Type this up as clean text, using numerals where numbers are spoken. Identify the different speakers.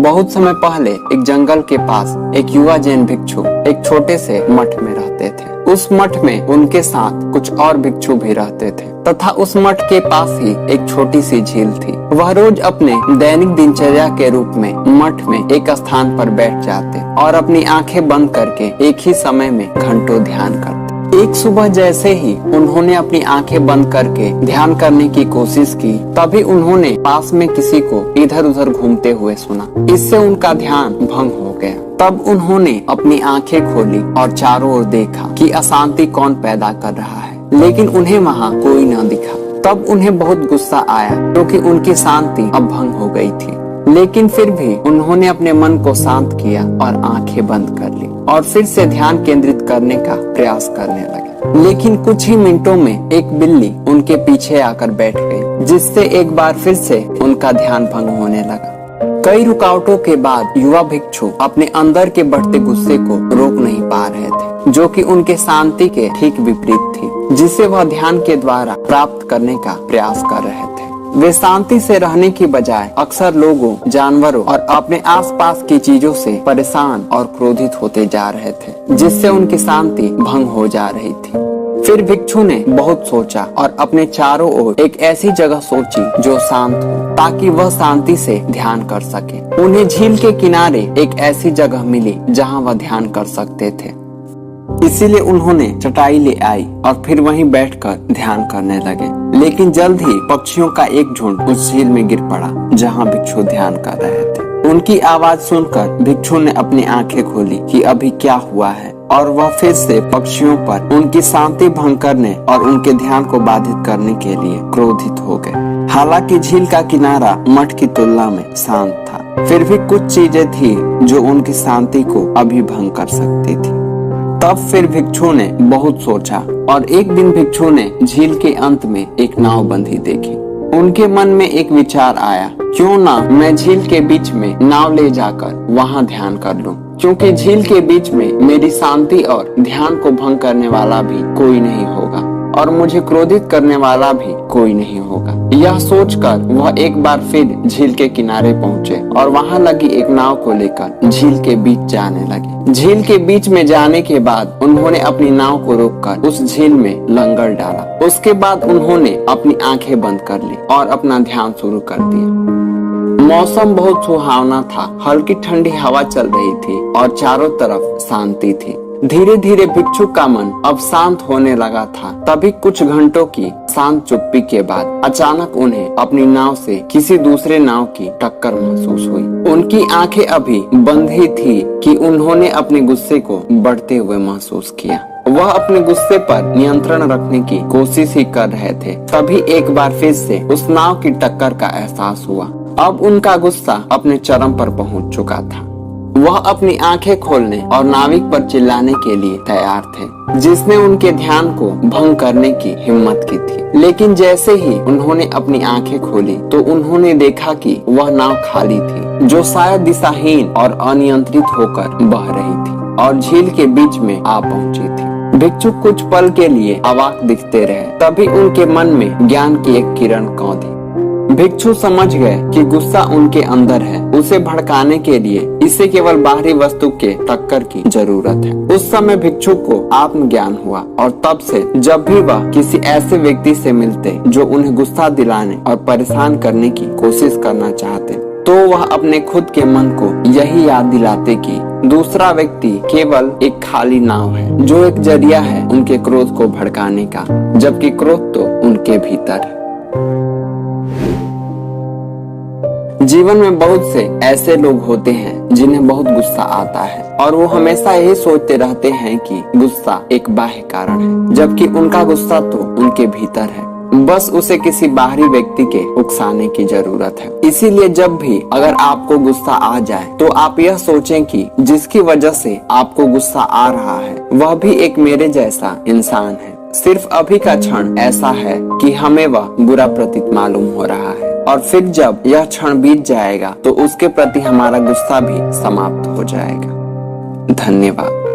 Speaker 1: बहुत समय पहले एक जंगल के पास एक युवा जैन भिक्षु एक छोटे से मठ में रहते थे। उस मठ में उनके साथ कुछ और भिक्षु भी रहते थे तथा उस मठ के पास ही एक छोटी सी झील थी। वह रोज अपने दैनिक दिनचर्या के रूप में मठ में एक स्थान पर बैठ जाते और अपनी आंखें बंद करके एक ही समय में घंटों ध्यान करते। एक सुबह जैसे ही उन्होंने अपनी आंखें बंद करके ध्यान करने की कोशिश की, तभी उन्होंने पास में किसी को इधर उधर घूमते हुए सुना। इससे उनका ध्यान भंग हो गया। तब उन्होंने अपनी आंखें खोली और चारों ओर देखा कि अशांति कौन पैदा कर रहा है, लेकिन उन्हें वहाँ कोई न दिखा। तब उन्हें बहुत गुस्सा आया क्योंकि उनकी शांति अब भंग हो गई थी। लेकिन फिर भी उन्होंने अपने मन को शांत किया और आंखें बंद कर ली और फिर से ध्यान केंद्रित करने का प्रयास करने लगे। लेकिन कुछ ही मिनटों में एक बिल्ली उनके पीछे आकर बैठ गई, जिससे एक बार फिर से उनका ध्यान भंग होने लगा। कई रुकावटों के बाद युवा भिक्षु अपने अंदर के बढ़ते गुस्से को रोक नहीं पा रहे थे, जो कि उनके शांति के ठीक विपरीत थी, जिसे वह ध्यान के द्वारा प्राप्त करने का प्रयास कर रहे थे। वे शांति से रहने की बजाय अक्सर लोगों, जानवरों और अपने आसपास की चीजों से परेशान और क्रोधित होते जा रहे थे, जिससे उनकी शांति भंग हो जा रही थी। फिर भिक्षु ने बहुत सोचा और अपने चारों ओर एक ऐसी जगह सोची जो शांत हो, ताकि वह शांति से ध्यान कर सके। उन्हें झील के किनारे एक ऐसी जगह मिली जहां वह ध्यान कर सकते थे। इसीलिए उन्होंने चटाई ले आई और फिर वहीं बैठकर ध्यान करने लगे। लेकिन जल्द ही पक्षियों का एक झुंड उस झील में गिर पड़ा जहां भिक्षु ध्यान कर रहे थे। उनकी आवाज सुनकर भिक्षु ने अपनी आंखें खोली कि अभी क्या हुआ है, और वह फिर से पक्षियों पर उनकी शांति भंग करने और उनके ध्यान को बाधित करने के लिए क्रोधित हो गए। हालांकि झील का किनारा मठ की तुलना में शांत था, फिर भी कुछ चीजें थी जो उनकी शांति को अभी भंग कर सकती थी। तब फिर भिक्षु ने बहुत सोचा और एक दिन भिक्षु ने झील के अंत में एक नाव बंधी देखी। उनके मन में एक विचार आया, क्यों ना मैं झील के बीच में नाव ले जाकर वहां ध्यान कर लूं, क्योंकि झील के बीच में मेरी शांति और ध्यान को भंग करने वाला भी कोई नहीं होगा और मुझे क्रोधित करने वाला भी कोई नहीं होगा। यह सोचकर वह एक बार फिर झील के किनारे पहुँचे और वहाँ लगी एक नाव को लेकर झील के बीच जाने लगे। झील के बीच में जाने के बाद उन्होंने अपनी नाव को रोककर उस झील में लंगर डाला। उसके बाद उन्होंने अपनी आंखें बंद कर ली और अपना ध्यान शुरू कर दिया। मौसम बहुत सुहावना था, हल्की ठंडी हवा चल रही थी और चारों तरफ शांति थी। धीरे धीरे भिक्षु का मन अब शांत होने लगा था। तभी कुछ घंटों की शांत चुप्पी के बाद अचानक उन्हें अपनी नाव से किसी दूसरे नाव की टक्कर महसूस हुई। उनकी आंखें अभी बंद ही थी कि उन्होंने अपने गुस्से को बढ़ते हुए महसूस किया। वह अपने गुस्से पर नियंत्रण रखने की कोशिश ही कर रहे थे। तभी एक बार फिर से उस नाव की टक्कर का एहसास हुआ। अब उनका गुस्सा अपने चरम पर पहुंच चुका था। वह अपनी आंखें खोलने और नाविक पर चिल्लाने के लिए तैयार थे, जिसने उनके ध्यान को भंग करने की हिम्मत की थी। लेकिन जैसे ही उन्होंने अपनी आंखें खोली तो उन्होंने देखा कि वह नाव खाली थी, जो शायद दिशाहीन और अनियंत्रित होकर बह रही थी और झील के बीच में आ पहुंची थी। भिक्षु कुछ पल के लिए अवाक दिखते रहे। तभी उनके मन में ज्ञान की एक किरण कौंधी। भिक्षु समझ गए कि गुस्सा उनके अंदर है। उसे भड़काने के लिए इसे केवल बाहरी वस्तु के टक्कर की जरूरत है। उस समय भिक्षु को आत्मज्ञान हुआ और तब से जब भी वह किसी ऐसे व्यक्ति से मिलते जो उन्हें गुस्सा दिलाने और परेशान करने की कोशिश करना चाहते, तो वह अपने खुद के मन को यही याद दिलाते कि दूसरा व्यक्ति केवल एक खाली नाव है, जो एक जरिया है उनके क्रोध को भड़काने का, जबकि क्रोध तो उनके भीतर है। जीवन में बहुत से ऐसे लोग होते हैं जिन्हें बहुत गुस्सा आता है और वो हमेशा यही सोचते रहते हैं कि गुस्सा एक बाह्य कारण है, जबकि उनका गुस्सा तो उनके भीतर है। बस उसे किसी बाहरी व्यक्ति के उकसाने की जरूरत है। इसीलिए जब भी अगर आपको गुस्सा आ जाए तो आप यह सोचें कि जिसकी वजह से आपको गुस्सा आ रहा है वह भी एक मेरे जैसा इंसान है। सिर्फ अभी का क्षण ऐसा है कि हमें वह बुरा प्रतीत मालूम हो रहा है और फिर जब यह क्षण बीत जाएगा तो उसके प्रति हमारा गुस्सा भी समाप्त हो जाएगा। धन्यवाद।